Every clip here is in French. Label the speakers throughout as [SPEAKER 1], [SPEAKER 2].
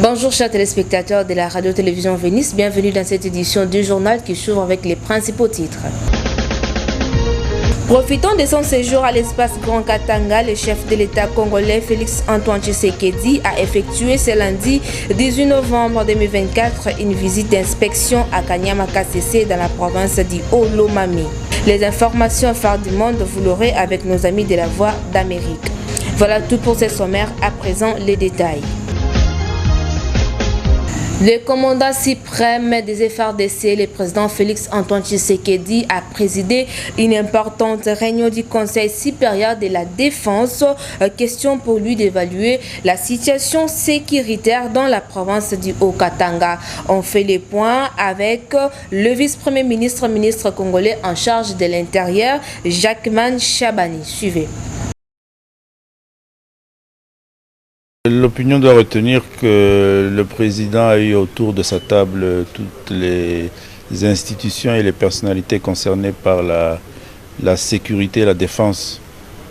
[SPEAKER 1] Bonjour chers téléspectateurs de la radio-télévision Vénice, bienvenue dans cette édition du journal qui s'ouvre avec les principaux titres. Profitant de son séjour à l'espace Grand Katanga, le chef de l'État congolais Félix Antoine Tshisekedi a effectué ce lundi 18 novembre 2024 une visite d'inspection à Kanyama-Kasese dans la province du Haut-Lomami. Les informations phares du monde, vous l'aurez avec nos amis de la Voix d'Amérique. Voilà tout pour ce sommaire, à présent les détails. Le commandant suprême des FARDC, le président Félix Antoine Tshisekedi, a présidé une importante réunion du Conseil supérieur de la défense. Question pour lui d'évaluer la situation sécuritaire dans la province du Haut-Katanga. On fait les points avec le vice-premier ministre congolais en charge de l'Intérieur, Jacquemin Chabani. Suivez.
[SPEAKER 2] L'opinion doit retenir que le président a eu autour de sa table toutes les institutions et les personnalités concernées par la sécurité et la défense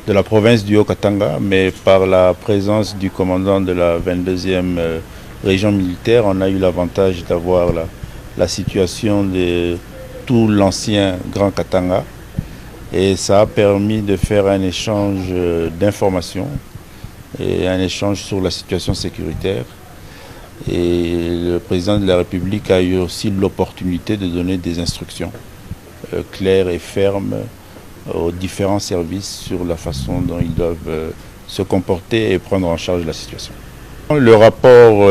[SPEAKER 2] de la province du Haut-Katanga, mais par la présence du commandant de la 22e région militaire, on a eu l'avantage d'avoir la situation de tout l'ancien Grand Katanga, et ça a permis de faire un échange d'informations et un échange sur la situation sécuritaire. Et le président de la République a eu aussi l'opportunité de donner des instructions claires et fermes aux différents services sur la façon dont ils doivent se comporter et prendre en charge la situation. Le rapport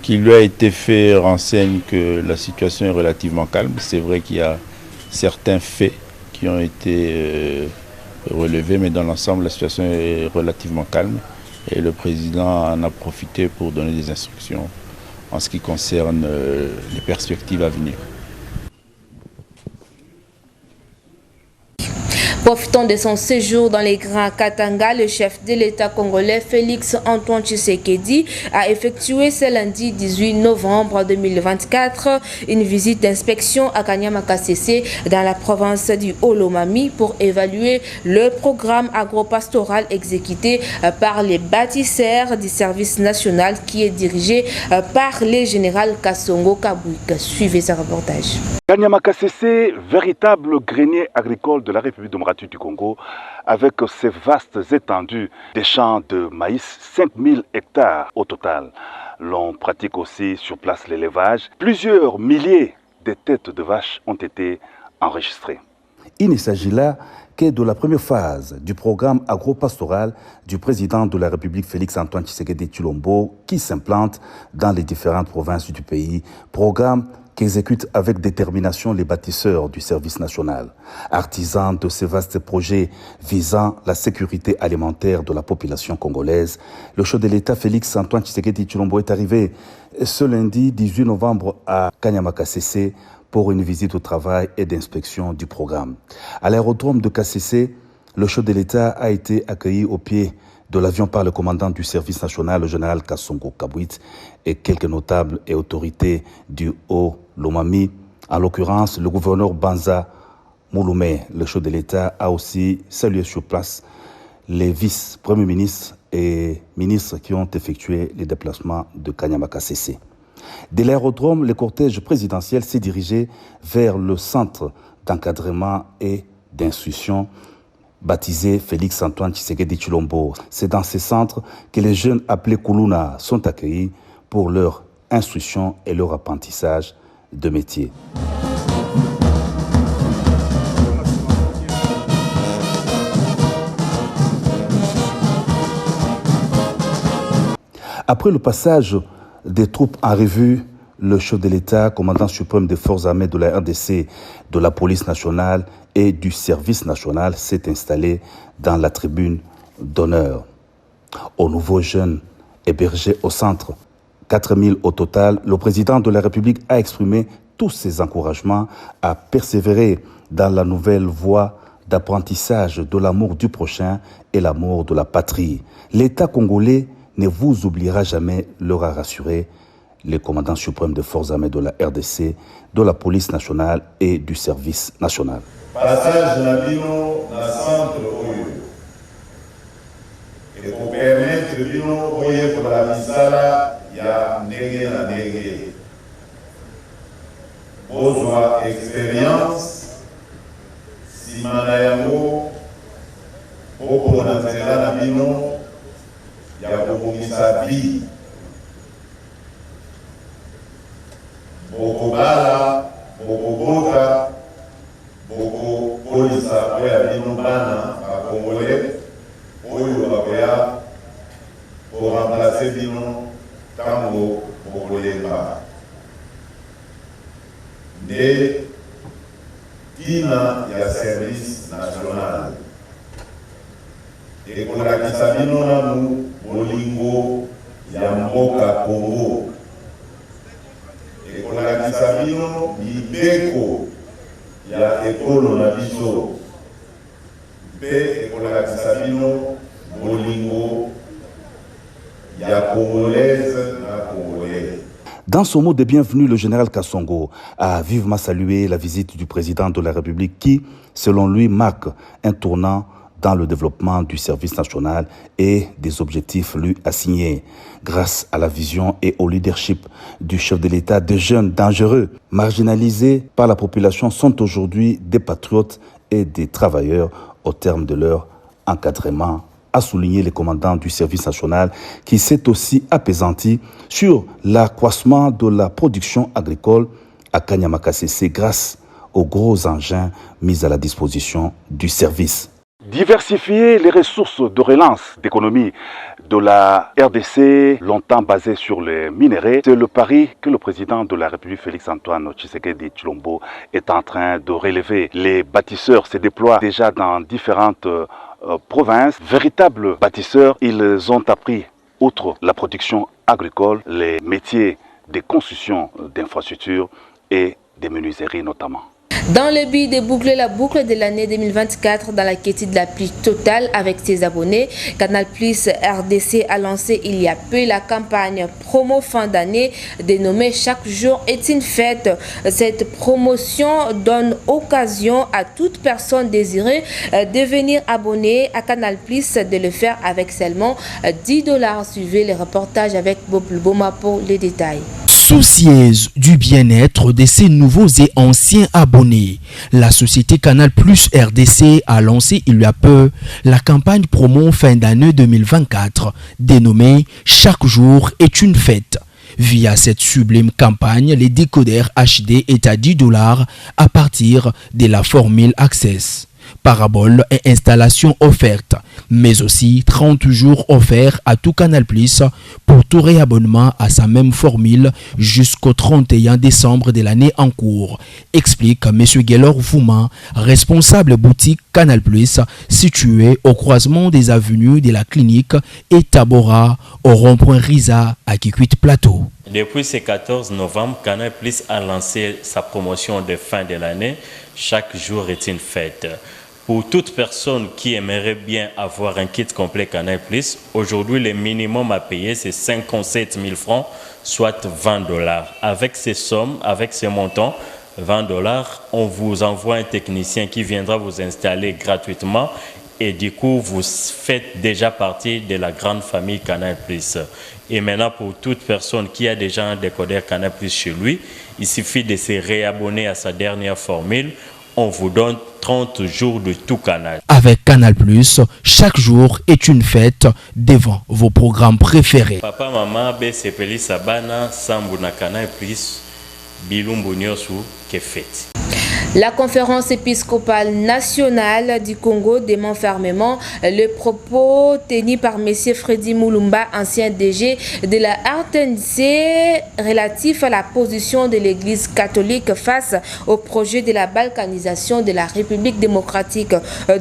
[SPEAKER 2] qui lui a été fait renseigne que la situation est relativement calme. C'est vrai qu'il y a certains faits qui ont été relevé, mais dans l'ensemble, la situation est relativement calme et le président en a profité pour donner des instructions en ce qui concerne les perspectives à venir.
[SPEAKER 1] Profitant de son séjour dans les Grands Katanga, le chef de l'État congolais Félix Antoine Tshisekedi a effectué ce lundi 18 novembre 2024 une visite d'inspection à Kanyama-Kasese dans la province du Haut-Lomami pour évaluer le programme agropastoral exécuté par les bâtisseurs du service national qui est dirigé par le général Kassongo Kabouika. Suivez ce reportage.
[SPEAKER 3] Kanyama-Kasese, véritable grenier agricole de la République démocratique du Congo, avec ses vastes étendues des champs de maïs, 5000 hectares au total. L'on pratique aussi sur place l'élevage. Plusieurs milliers de têtes de vaches ont été enregistrées.
[SPEAKER 4] Il ne s'agit là que de la première phase du programme agropastoral du président de la République Félix Antoine Tshisekedi Tshilombo qui s'implante dans les différentes provinces du pays. Programme qu'exécutent avec détermination les bâtisseurs du service national, artisans de ces vastes projets visant la sécurité alimentaire de la population congolaise. Le chef de l'État Félix Antoine Tshisekedi Tshilombo est arrivé ce lundi 18 novembre à Kanyama-Kasese pour une visite au travail et d'inspection du programme. À l'aérodrome de Kasese, le chef de l'État a été accueilli au pied de l'avion par le commandant du service national, le général Kassongo Kabouika, et quelques notables et autorités du Haut-Lomami. En l'occurrence, le gouverneur Banza Mouloumé, le chef de l'État, a aussi salué sur place les vice-premiers ministres et ministres qui ont effectué les déplacements de Kanyama-Kasese. De l'aérodrome, le cortège présidentiel s'est dirigé vers le centre d'encadrement et d'instruction baptisé Félix Antoine Tshisekedi Tshilombo. C'est dans ces centres que les jeunes appelés Kuluna sont accueillis pour leur instruction et leur apprentissage de métier. Après le passage des troupes en revue, le chef de l'État, commandant suprême des forces armées de la RDC, de la police nationale et du service national s'est installé dans la tribune d'honneur. Aux nouveaux jeunes hébergés au centre, 4000 au total, le président de la République a exprimé tous ses encouragements à persévérer dans la nouvelle voie d'apprentissage de l'amour du prochain et l'amour de la patrie. L'État congolais ne vous oubliera jamais, leur a rassuré le commandant suprême des forces armées de la RDC, de la police nationale et du service national.
[SPEAKER 5] Passage na bino na centre oyo et pour permettre bino oyo pour la misala ya ndenge na ndenge. Bozwa expérience nsima na yango bopona nzela na bino ya kobongisa bi. Bokobala, bokobota, bokokolisa oyo ya bino bana bakongole oyo bakoya koremplace bino ntango bokolemba. Nde ntina ya service national ekolakisa bino nanu bolingo ya mboka Congo, ekolakisa bino mibeko ya ekolo na biso, mpe ekolakisa bino bolingo ya congolaise na congolais.
[SPEAKER 4] Dans son mot de bienvenue, le général Kassongo a vivement salué la visite du président de la République qui, selon lui, marque un tournant dans le développement du service national et des objectifs lui assignés. Grâce à la vision et au leadership du chef de l'État, des jeunes dangereux, marginalisés par la population, sont aujourd'hui des patriotes et des travailleurs au terme de leur encadrement, a souligné le commandant du service national qui s'est aussi apaisanti sur l'accroissement de la production agricole à Kanyamakasese grâce aux gros engins mis à la disposition du service.
[SPEAKER 3] Diversifier les ressources de relance d'économie de la RDC, longtemps basée sur les minéraux, c'est le pari que le président de la République, Félix-Antoine Tshisekedi Tshilombo, est en train de relever. Les bâtisseurs se déploient déjà dans différentes provinces. Véritables bâtisseurs, ils ont appris, outre la production agricole, les métiers de construction d'infrastructures et des menuiseries notamment.
[SPEAKER 1] Dans le but de boucler la boucle de l'année 2024 dans la quête de la pluie totale avec ses abonnés, Canal Plus RDC a lancé il y a peu la campagne promo fin d'année dénommée Chaque jour est une fête. Cette promotion donne occasion à toute personne désirée de devenir abonné à Canal Plus de le faire avec seulement $10. Suivez les reportages avec Bob Luboma pour les détails.
[SPEAKER 6] Soucieuse du bien-être de ses nouveaux et anciens abonnés, la société Canal Plus RDC a lancé il y a peu la campagne promo fin d'année 2024 dénommée Chaque jour est une fête. Via cette sublime campagne, les décodeurs HD est à $10 à partir de la formule Access. Parabole et installation offerte, mais aussi 30 jours offerts à tout Canal Plus pour tout réabonnement à sa même formule jusqu'au 31 décembre de l'année en cours, explique M. Guélor Fouman, responsable boutique Canal Plus situé au croisement des avenues de la Clinique et Tabora au rond-point Riza à Kikwit Plateau.
[SPEAKER 7] Depuis ce 14 novembre, Canal Plus a lancé sa promotion de fin de l'année. Chaque jour est une fête. Pour toute personne qui aimerait bien avoir un kit complet Canal Plus, aujourd'hui le minimum à payer c'est 57 000 francs, soit $20. Avec ces sommes, avec ces montants, $20, on vous envoie un technicien qui viendra vous installer gratuitement et du coup vous faites déjà partie de la grande famille Canal Plus. Et maintenant pour toute personne qui a déjà un décodeur Canal Plus chez lui, il suffit de se réabonner à sa dernière formule. On vous donne 30 jours de tout Canal.
[SPEAKER 6] Avec Canal Plus, chaque jour est une fête devant vos programmes préférés.
[SPEAKER 7] Papa, maman, Sepeli Sabana, Sambuna Canal Plus, Bilumbu Nyosu, que fête.
[SPEAKER 1] La conférence épiscopale nationale du Congo dément fermement le propos tenu par M. Freddy Moulumba, ancien DG de la RTNC, relatif à la position de l'Église catholique face au projet de la balkanisation de la République démocratique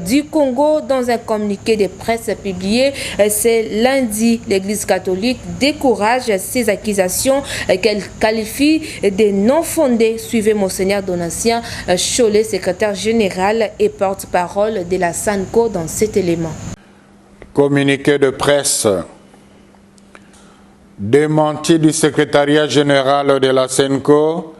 [SPEAKER 1] du Congo. Dans un communiqué de presse publié ce lundi, l'Église catholique décourage ces accusations qu'elle qualifie de non fondées. Suivez Monseigneur Donatien Cholet, secrétaire général et porte-parole de la SANCO dans cet élément.
[SPEAKER 8] Communiqué de presse. Démenti du secrétariat général de la SANCO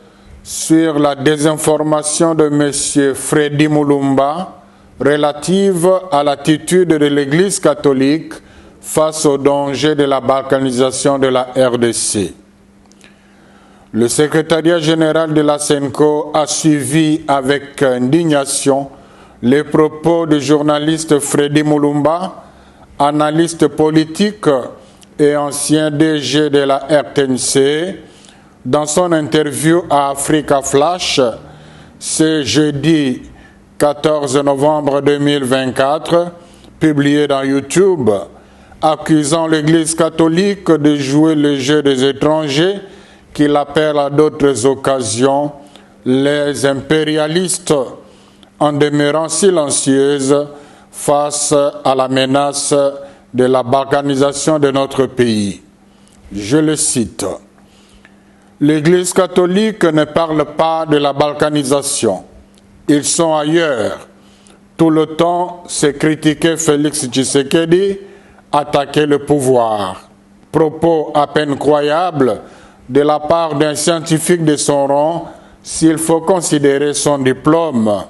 [SPEAKER 8] sur la désinformation de M. Freddy Moulumba relative à l'attitude de l'Église catholique face au danger de la balkanisation de la RDC. Le secrétariat général de la SENCO a suivi avec indignation les propos du journaliste Freddy Mulumba, analyste politique et ancien DG de la RTNC, dans son interview à Africa Flash, ce jeudi 14 novembre 2024, publié dans YouTube, accusant l'Église catholique de jouer le jeu des étrangers qu'il appelle à d'autres occasions les impérialistes, en demeurant silencieuse face à la menace de la balkanisation de notre pays. Je le cite. L'Église catholique ne parle pas de la balkanisation. Ils sont ailleurs. Tout le temps, c'est critiquer Félix Tshisekedi, attaquer le pouvoir. Propos à peine croyables de la part d'un scientifique de son rang, s'il faut considérer son diplôme.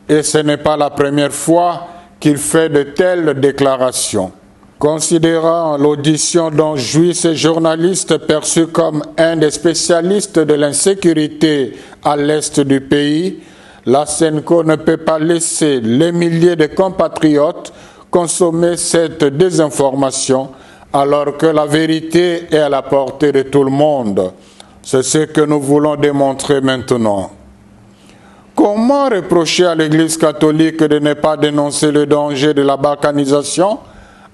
[SPEAKER 8] Et ce n'est pas la première fois qu'il fait de telles déclarations. Considérant l'audition dont jouit ce journaliste perçu comme un des spécialistes de l'insécurité à l'est du pays, la SENCO ne peut pas laisser les milliers de compatriotes consommer cette désinformation alors que la vérité est à la portée de tout le monde. C'est ce que nous voulons démontrer maintenant. Comment reprocher à l'Église catholique de ne pas dénoncer le danger de la balkanisation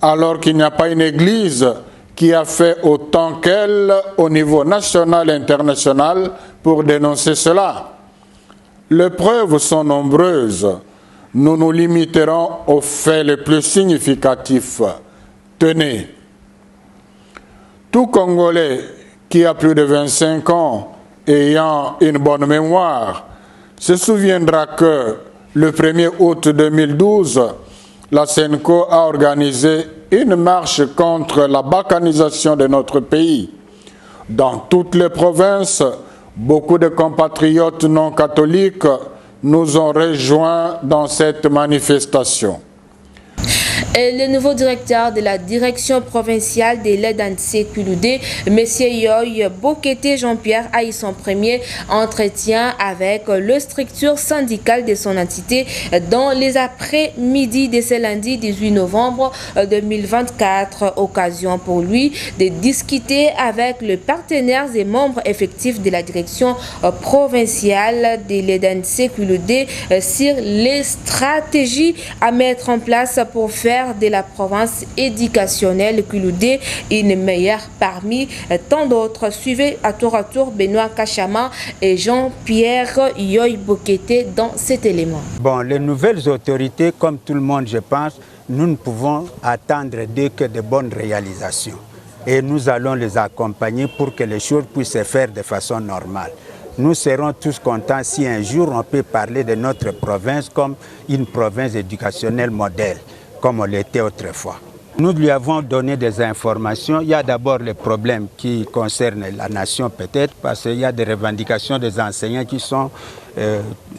[SPEAKER 8] alors qu'il n'y a pas une Église qui a fait autant qu'elle au niveau national et international pour dénoncer cela? Les preuves sont nombreuses. Nous nous limiterons aux faits les plus significatifs. Tenez, tout Congolais qui a plus de 25 ans ayant une bonne mémoire se souviendra que le 1er août 2012, la SENCO a organisé une marche contre la balkanisation de notre pays. Dans toutes les provinces, beaucoup de compatriotes non catholiques nous ont rejoints dans cette manifestation.
[SPEAKER 1] Et le nouveau directeur de la direction provinciale de l'aide à sécurité, M. Yoy Bokete Jean-Pierre, a eu son premier entretien avec le structure syndicale de son entité dans les après-midi de ce lundi 18 novembre 2024. Occasion pour lui de discuter avec les partenaires et membres effectifs de la direction provinciale de l'aide à sécurité sur les stratégies à mettre en place pour faire de la province éducationnelle Kuludé une meilleure parmi tant d'autres. Suivez à tour Benoît Kachama et Jean-Pierre Yoy Bokete dans cet élément.
[SPEAKER 9] Bon, les nouvelles autorités, comme tout le monde je pense, nous ne pouvons attendre d'eux que de bonnes réalisations. Et nous allons les accompagner pour que les choses puissent se faire de façon normale. Nous serons tous contents si un jour on peut parler de notre province comme une province éducationnelle modèle, comme on l'était autrefois. Nous lui avons donné des informations. Il y a d'abord les problèmes qui concernent la nation peut-être, parce qu'il y a des revendications des enseignants qui sont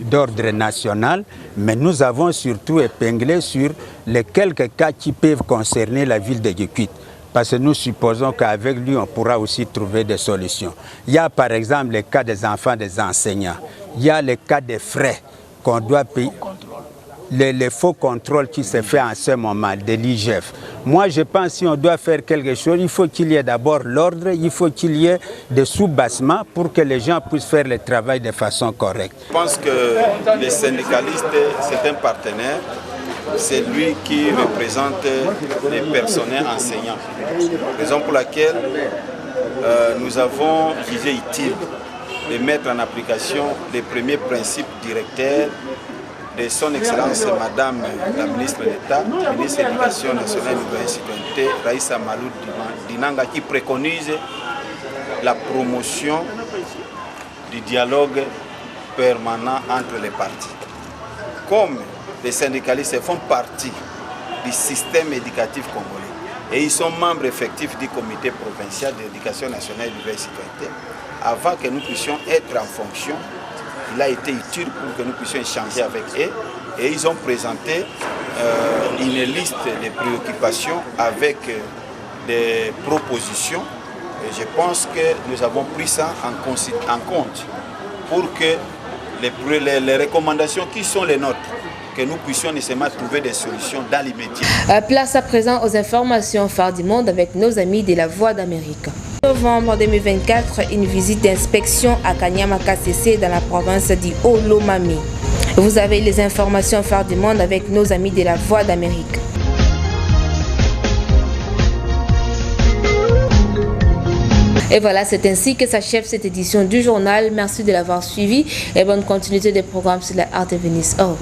[SPEAKER 9] d'ordre national, mais nous avons surtout épinglé sur les quelques cas qui peuvent concerner la ville de Guékuit. Parce que nous supposons qu'avec lui, on pourra aussi trouver des solutions. Il y a par exemple le cas des enfants des enseignants. Il y a le cas des frais qu'on doit payer. Les faux contrôles qui se fait en ce moment de l'IGF. Moi, je pense que si on doit faire quelque chose, il faut qu'il y ait d'abord l'ordre, il faut qu'il y ait des sous-bassements pour que les gens puissent faire le travail de façon correcte.
[SPEAKER 10] Je pense que les syndicalistes, c'est un partenaire. C'est lui qui représente les personnels enseignants. Raison pour laquelle nous avons jugé utile de mettre en application les premiers principes directeurs de son Excellence Madame la ministre d'État, ministre de l'Éducation nationale et de la citoyenneté, Raïssa Malou Dinanga, qui préconise la promotion du dialogue permanent entre les partis. Comme les syndicalistes font partie du système éducatif congolais et ils sont membres effectifs du comité provincial de l'éducation nationale et de la citoyenneté, avant que nous puissions être en fonction, il a été utile pour que nous puissions échanger avec eux et ils ont présenté une liste de préoccupations avec des propositions Et je pense que nous avons pris ça en compte pour que les recommandations qui sont les nôtres, que nous puissions nécessairement trouver des solutions dans l'immédiat.
[SPEAKER 1] Place à présent aux informations phares du monde avec nos amis de la Voix d'Amérique. Novembre 2024, une visite d'inspection à Kanyama KCC dans la province du Haut-Lomami. Vous avez les informations phares du monde avec nos amis de la Voix d'Amérique. Et voilà, c'est ainsi que s'achève cette édition du journal. Merci de l'avoir suivi et bonne continuité des programmes sur la RTV Nice. Au revoir.